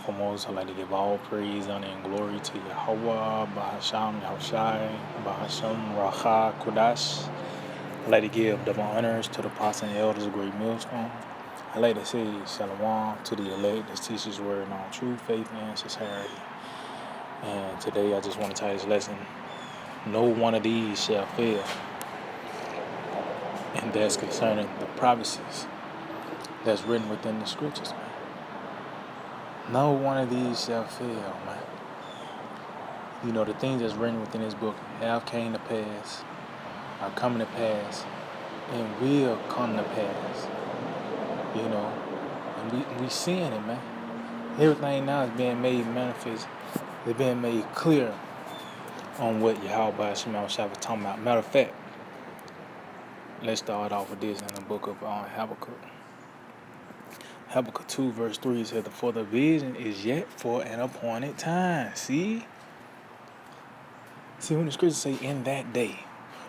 Foremost, I'd like to give all praise, honor, and glory to Yahweh, Bahasham, Yahushai, Bahasham, Racha, Kodash. I'd like to give double honors to the apostles and elders of Great Millstone. I'd like to say Shalom to the elect that teach His word on true faith and sincerity. And today I just want to tie this lesson, no one of these shall fail. And that's concerning the prophecies that's written within the scriptures, man. No one of these shall fail, man. You know, the things that's written within this book have came to pass, are coming to pass, and will come to pass. You know, and we seeing it, man. Everything now is being made manifest. It's being made clear on what Yahweh Shema Shah was talking about. Matter of fact, let's start off with this in the book of Habakkuk. Habakkuk 2 verse 3 says, "For the vision is yet for an appointed time." See, when the scriptures say in that day,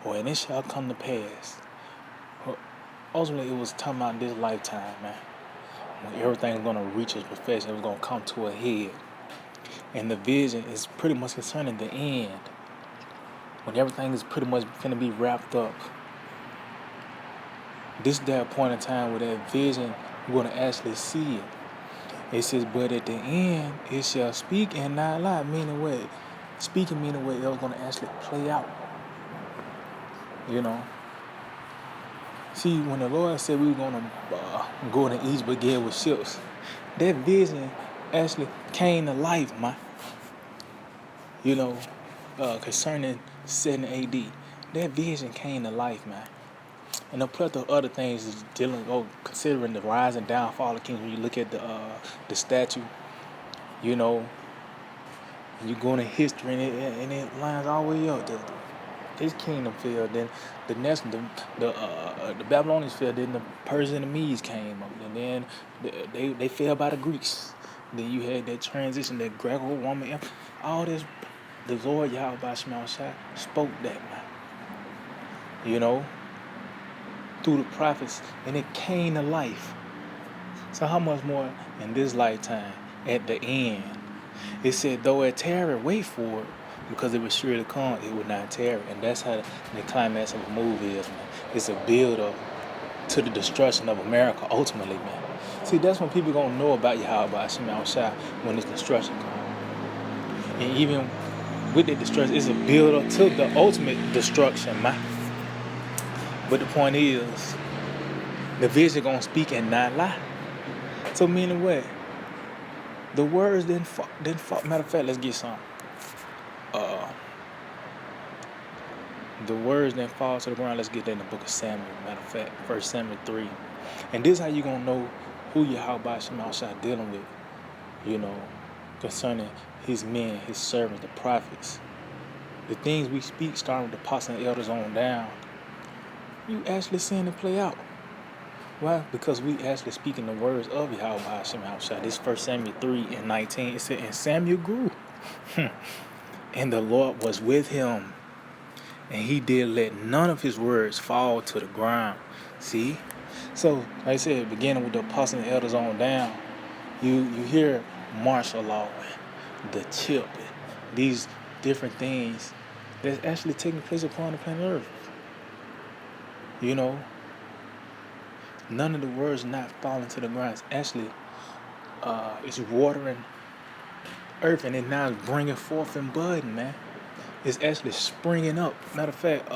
or and it shall come to pass, ultimately it was talking about this lifetime, man. When everything's going to reach its perfection, it was going to come to a head. And the vision is pretty much concerning the end. When everything is pretty much going to be wrapped up. This is that point in time where that vision, you're going to actually see it. It says, but at the end, it shall speak and not lie. Meaning what? Speaking meaning what it was going to actually play out. You know? See, when the Lord said we were going to go in the east but get with ships, that vision actually came to life, man. You know, concerning 7 AD, that vision came to life, man. And a plethora of other things is considering the rise and downfall of kings. When you look at the statue, you know, and you go into history and it lines all the way up. His kingdom fell, then the next the Babylonians fell, then the Persians and the Medes came up, and then they fell by the Greeks. Then you had that transition, that Greco-Roman Empire, all this. The Lord Yahweh Shema Shah spoke that, man. You know, through the prophets, and it came to life. So how much more in this lifetime, at the end? It said, though it tarry, wait for it, because it was sure to come, it would not tarry. And that's how the climax of the movie is, man. It's a build-up to the destruction of America, ultimately, man. See, that's when people gonna know about Yahweh Shema Shah, when this destruction comes. And even with the destruction, it's a build-up to the ultimate destruction, man. But the point is, the vision gonna speak and not lie. So meaning what? The words didn't fall. Matter of fact, let's get some. The words didn't fall to the ground. Let's get that in the book of Samuel. Matter of fact, 1 Samuel 3. And this is how you gonna know who Yahweh Shema Shah dealing with. You know, concerning his men, his servants, the prophets. The things we speak, starting with the apostles and elders on down, you actually seeing it play out. Why? Because we actually speaking the words of Yahweh Shema Shah. This 1 Samuel 3 and 19, it said, and Samuel grew, and the Lord was with him, and he did let none of his words fall to the ground. See? So, like I said, beginning with the apostles and elders on down, you hear martial law, the chip, these different things that's actually taking place upon the planet Earth. You know, none of the words not falling to the ground. It's actually, it's watering earth, and it now is bringing forth and budding, man. It's actually springing up. Matter of fact,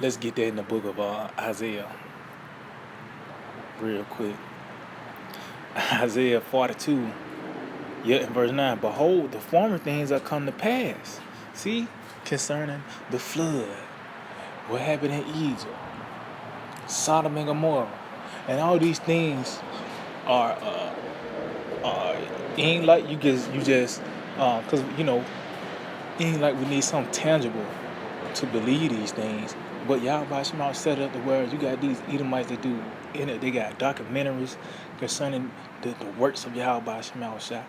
let's get that in the book of Isaiah real quick. Isaiah 42, in verse 9. Behold, the former things are come to pass. See, concerning the flood, what happened in Egypt, Sodom and Gomorrah, and all these things are ain't like you just because you know, ain't like we need something tangible to believe these things. But Yahweh Shema set up the words. You got these Edomites that do in it. They got documentaries concerning the works of Yahweh Shema Shah.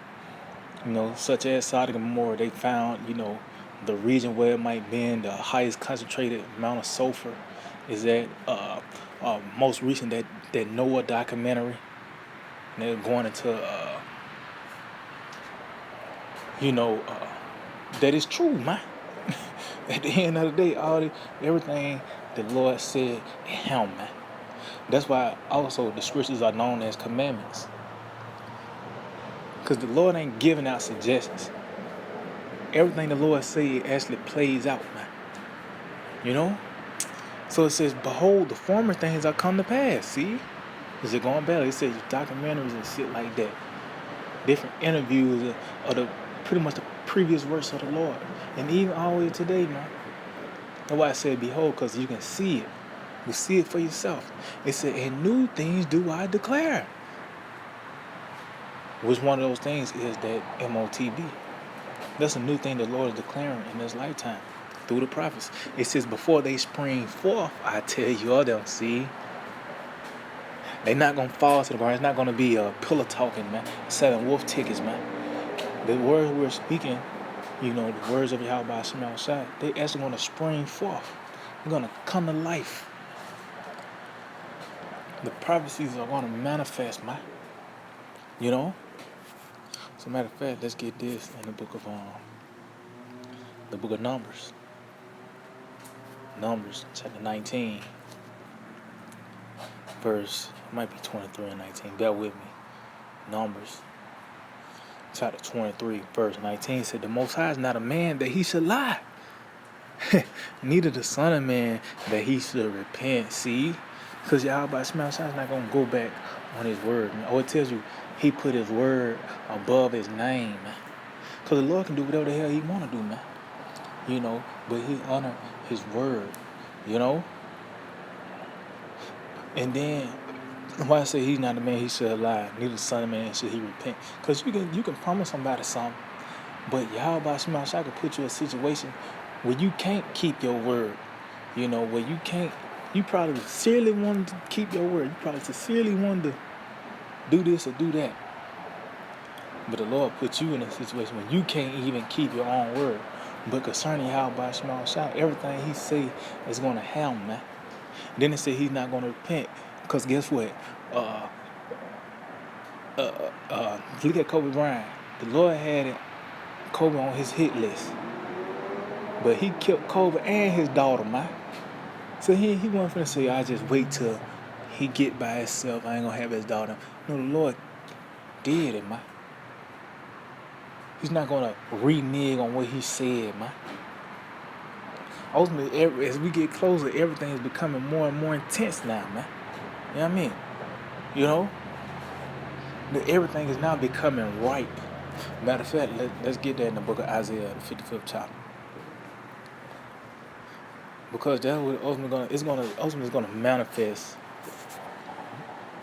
You know, such as Sodom and Gomorrah. They found, you know, the region where it might be in the highest concentrated amount of sulfur is that most recent that Noah documentary. And they're going into, you know, that is true, man. At the end of the day, everything the Lord said in Him, man. That's why also the scriptures are known as commandments. Because the Lord ain't giving out suggestions. Everything the Lord said actually plays out, man. You know? So it says, behold, the former things are come to pass. See? Is it going better? It says documentaries and shit like that. Different interviews of the pretty much the previous works of the Lord. And even always today, man. That's why I said behold, because you can see it. You see it for yourself. It said, and new things do I declare. Which one of those things is that MOTB? That's a new thing the Lord is declaring in His lifetime through the prophets. It says, before they spring forth, I tell you all them, see? They're not going to fall to the ground. It's not going to be a pillow talking, man. Selling wolf tickets, man. The words we're speaking, you know, the words of Yahweh Shema Shai, they actually going to spring forth. They're going to come to life. The prophecies are going to manifest, man. You know? As a matter of fact, let's get this in the book of Numbers. Numbers, chapter 19, verse, it might be 23 and 19, bear with me. Numbers, chapter 23, verse 19 said, the Most High is not a man that He should lie, neither the Son of Man that He should repent. See? Because Yahweh Shema Shai is not going to go back on His word. Oh, it tells you He put His word above His name. Because the Lord can do whatever the hell He want to do, man. You know, but He honor His word, you know? And then, why I say He's not a man He should lie, neither the Son of Man should He repent. Because you can promise somebody something, but Yahweh Shema Shai can put you in a situation where you can't keep your word. You know, where you probably sincerely wanted to keep your word. You probably sincerely wanted to do this or do that. But the Lord put you in a situation where you can't even keep your own word. But concerning Yahweh Shema Shai, everything He say is going to happen, man. Then it said He's not going to repent. Because guess what? Look at Kobe Bryant. The Lord had Kobe on His hit list. But He killed Kobe and his daughter, man. So he wasn't finna say, I just wait till he get by himself. I ain't going to have his daughter. No, the Lord did it, man. He's not going to renege on what He said, man. Ultimately, as we get closer, everything is becoming more and more intense now, man. You know what I mean? You know? Everything is now becoming ripe. Matter of fact, let's get that in the book of Isaiah, the 55th chapter. Because that's what ultimately going to manifest.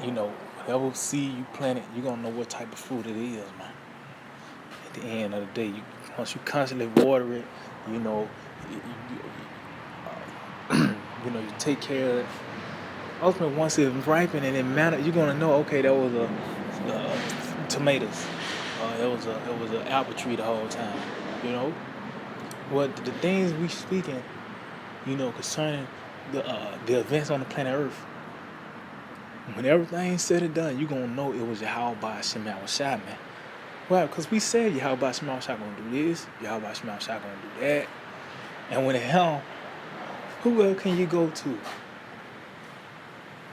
You know, whatever seed you planted, you're going to know what type of fruit it is, man. At the end of the day, once you constantly water it, you know, you take care of it. Ultimately, once it's ripened and you're going to know, okay, that was tomatoes. It was an apple tree the whole time. You know, what the things we speaking, you know, concerning the events on the planet Earth. When everything's said and done, you're going to know it was Yahweh Shema Shai, man. Well, because we said Yahweh Shema Shai going to do this, Yahweh Shema Shai going to do that. And when the hell, who else can you go to?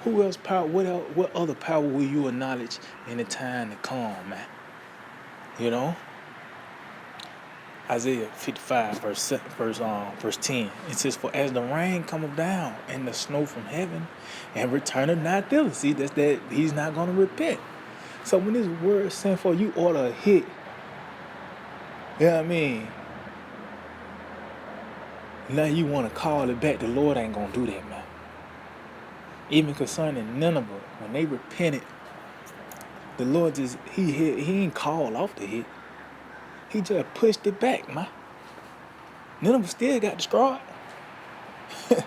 Who else power? What other power will you acknowledge in the time to come, man? You know? Isaiah 55, verse 10. It says, for as the rain cometh down and the snow from heaven and returneth not thither. See, that's that He's not going to repent. So when this word is sent for, you ought to hit. You know what I mean? Now you want to call it back. The Lord ain't going to do that, man. Even concerning Nineveh, when they repented, the Lord just, He ain't called off the hit. He just pushed it back, man. Nineveh still got destroyed. You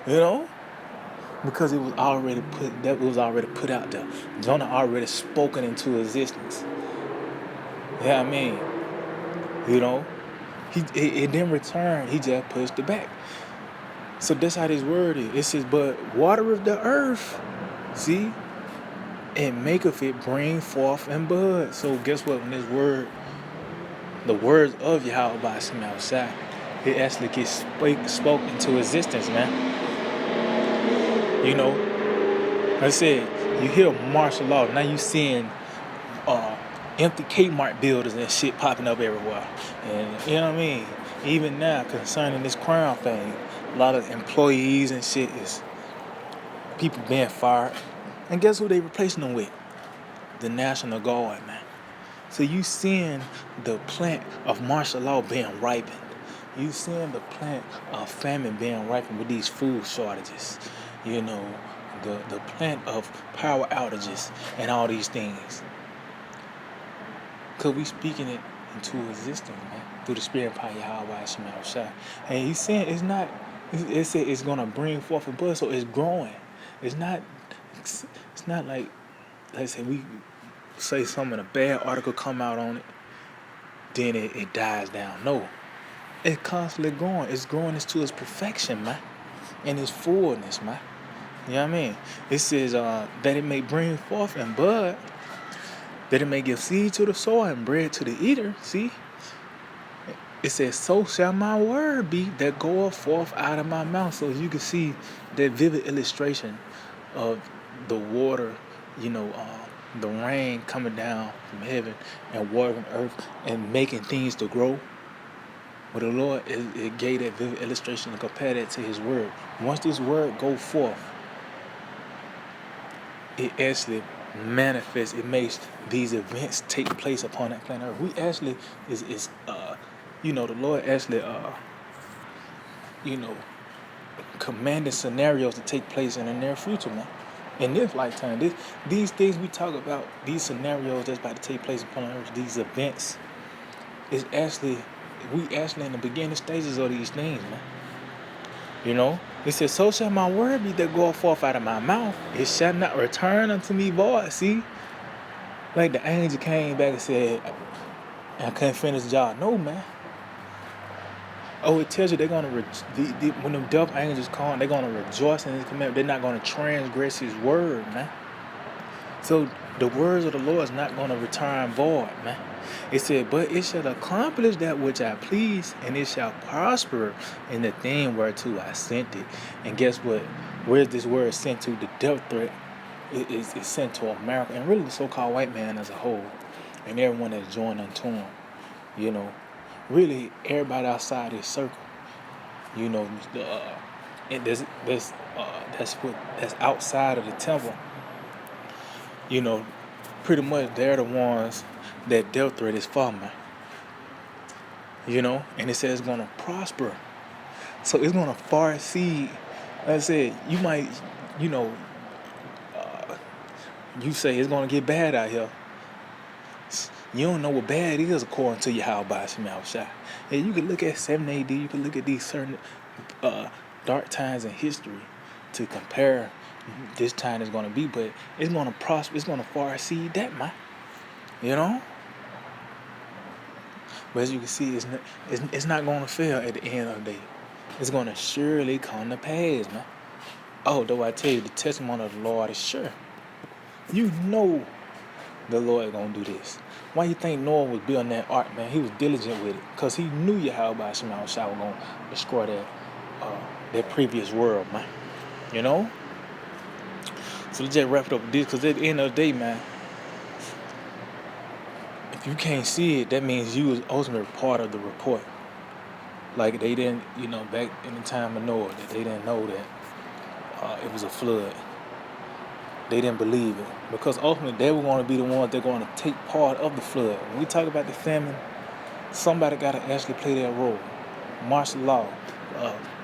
know? Because it was already put out there. Jonah already spoken into existence. Yeah, I mean, you know, it didn't return. He just pushed it back. So that's how this word is. It says, but water of the earth. See? it maketh it bring forth and bud. So guess what? When this word, the words of Yahweh by Shai, it actually gets spoke into existence, man. You know, like I said, you hear martial law. Now you seeing uh, empty Kmart buildings and shit popping up everywhere. And you know what I mean? Even now, concerning this crime thing, a lot of employees and shit is people being fired. And guess who they replacing them with? The National Guard, man. So you seeing the plant of martial law being ripened. You seeing the plant of famine being ripened with these food shortages. You know, the plant of power outages and all these things. Because we speaking it into existence, man, through the spirit of power Yahweh Shema Shai. And he's saying it's not, it said it's going to bring forth a bud, so it's growing. It's not like, let's say we say something, a bad article come out on it, then it dies down. No, it's constantly growing. It's growing into its perfection, man, and its fullness, man. You know what I mean? It says that it may bring forth and bud, that it may give seed to the sower and bread to the eater. See? It says, so shall my word be that goeth forth out of my mouth. So as you can see that vivid illustration of the water, the rain coming down from heaven and watering earth and making things to grow. But the Lord, it gave that vivid illustration and compared that to his word. Once this word go forth, it actually manifests. It makes these events take place upon that planet Earth. We actually the Lord actually commanded scenarios to take place in the near future, man. In this lifetime, these things we talk about, these scenarios that's about to take place upon Earth, these events, we actually in the beginning stages of these things, man. You know, it says, so shall my word be that goeth forth out of my mouth. It shall not return unto me void. See? Like the angel came back and said, I couldn't finish the job. No, man. Oh, it tells you they're going to, when the death angels come, they're going to rejoice in his commandment. They're not going to transgress his word, man. So the words of the Lord is not going to return void, man. It said, but it shall accomplish that which I please, and it shall prosper in the thing whereto I sent it. And guess what? Where's this word sent to? The death threat is sent to America, and really the so-called white man as a whole, and everyone that's joined unto him. You know, really everybody outside his circle. You know, and that's outside of the temple. You know, pretty much they're the ones that death threat is for, man. You know, and it says it's going to prosper. So it's going to far exceed. Like I said, you might, you say it's going to get bad out here. You don't know what bad is according to Yahweh Shema Shai. And you can look at 7 AD, you can look at these certain dark times in history to compare this time is going to be, but it's going to prosper, it's going to far exceed that, man. You know? But as you can see, it's not going to fail at the end of the day. It's going to surely come to pass, man. Oh, though I tell you, the testimony of the Lord is sure. You know the Lord is going to do this. Why you think Noah was building that ark, man? He was diligent with it because he knew Yahweh Shema Shai was going to destroy that previous world, man. You know? So let's just wrap it up with this, because at the end of the day, man, if you can't see it, that means you was ultimately part of the report. Like they didn't, back in the time of Noah, that they didn't know that it was a flood. They didn't believe it, because ultimately they were going to be the ones that are going to take part of the flood. When we talk about the famine, somebody got to actually play their role. Martial law,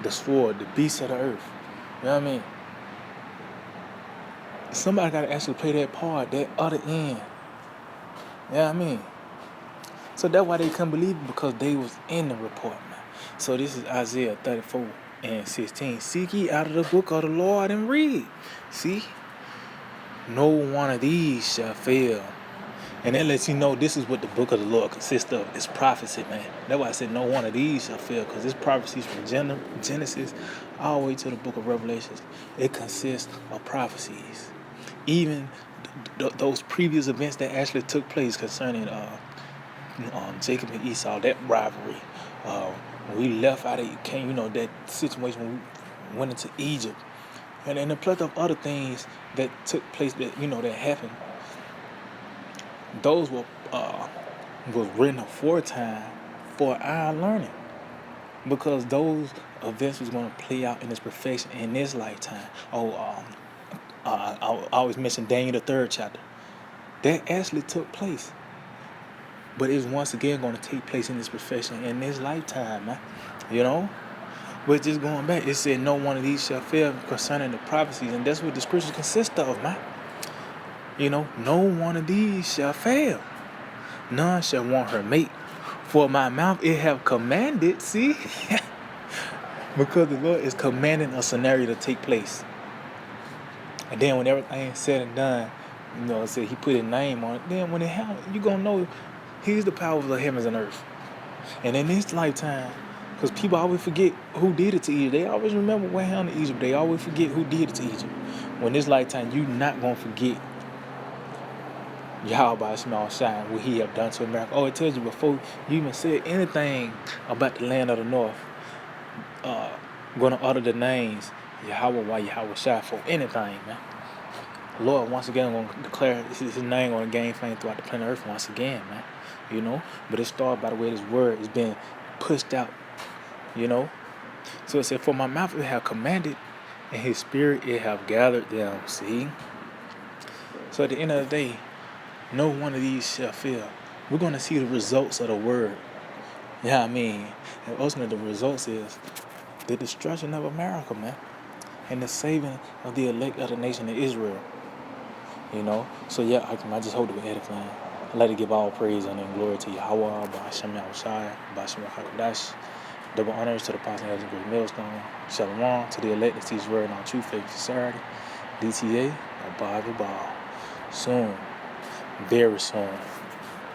the sword, the beasts of the earth. You know what I mean? Somebody got to actually play that part, that other end. You know what I mean? So that's why they couldn't believe it, because they was in the report, man. So this is Isaiah 34:16. Seek ye out of the book of the Lord and read. See? No one of these shall fail. And that lets you know this is what the book of the Lord consists of. It's prophecy, man. That's why I said no one of these shall fail, because it's prophecies from Genesis all the way to the book of Revelations. It consists of prophecies. even those previous events that actually took place concerning Jacob and Esau, that rivalry. Uh, when we left out of came, that situation when we went into Egypt, and a plethora of other things that took place that that happened. Those were was written aforetime for our learning, because those events was going to play out in its perfection in this lifetime. I always mention Daniel the third chapter. That actually took place, but it's once again going to take place in this perfection in this lifetime, man. You know. But just going back, it said no one of these shall fail concerning the prophecies, and that's what the scriptures consist of, man. No one of these shall fail. None shall want her mate. For my mouth it have commanded, see? Because the Lord is commanding a scenario to take place. And then when everything's said and done, it said he put his name on it. Then when it happens, you're going to know he's the power of the heavens and earth. And in this lifetime, because people always forget who did it to Egypt. They always remember what happened to Egypt. They always forget who did it to Egypt. When this lifetime, you're not going to forget Yahweh Shema Shine, what he have done to America. Oh, it tells you before you even said anything about the land of the north, going to utter the names, Yahweh Shine for anything, man. Lord, once again, going to declare his name on the gain fame throughout the planet Earth once again, man. But it started by the way this word is being pushed out, So it said, for my mouth it have commanded, and his spirit it have gathered them, see? So at the end of the day, no one of these shall fail. We're going to see the results of the word. You know what I mean? And ultimately the results is the destruction of America, man. And the saving of the elect of the nation of Israel. So yeah, I just hope to be edifying. I'd like to give all praise and glory to Yahweh, Ba'ashem Yahushai, Ba'ashem HaKadosh. Double honors to the Apostle of the Great Millstone. Shalom to the elect that teach word on true faith society. DTA, Abba Soon. Very soon.